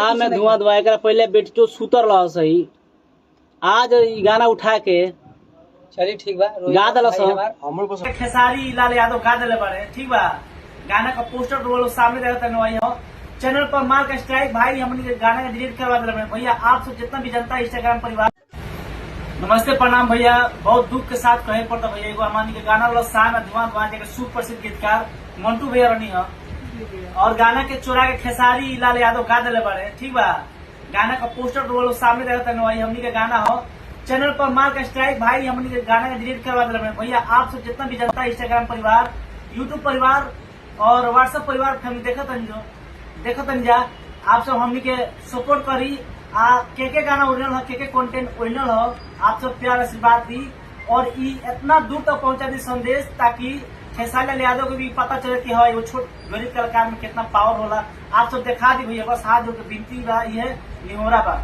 साहब में धुआं धुआं एकरा पहले बेटी सुतर रह सही आज ई गाना उठा के चलिए ठीक बा गा दल खेसारी लाल यादव गा दिले बारे ठीक बा। गाना का पोस्टर वो लोग सामने रहता है हो चैनल पर मार का स्ट्राइक भाई हमने गाना का डिलीट करवा दिले भैया। आप सब जितना भी जनता इंस्टाग्राम परिवार नमस्ते प्रणाम भैया। बहुत दुख के साथ कहे पड़ता भैया एगो हमारी के गाना वाला शान धुआं धुआं जगह सुप्रसिद्ध गीतकार मंटू भैया रनी है और गाना के चोरा के खेसारी लाल यादव गा दिले बारे ठीक बा। गाना का पोस्टर वो लोग सामने रहता है हमनी के गाना हो चैनल पर मार का स्ट्राइक भाई हमने गाना का डिलीट करवा दिले भैया। आप सब जितना भी जनता इंस्टाग्राम परिवार यूट्यूब परिवार और व्हाट्सएप परिवार फैमिली देखत जा आप सब हमनी के सपोर्ट करी के गाना ओरिजिनल हो के कंटेंट ओरिजिनल हो। आप सब प्यार आशीर्वाद दी और इतना दूर तक पहुंचा दी संदेश ताकि खेसारी लाल यादव को भी पता चले कि हाँ वो छोट गरीब कलाकार में कितना पावर होला। आप सब दिखा दी भैया बस हाथ जोड़ के विनती बा ये निहोरा बा।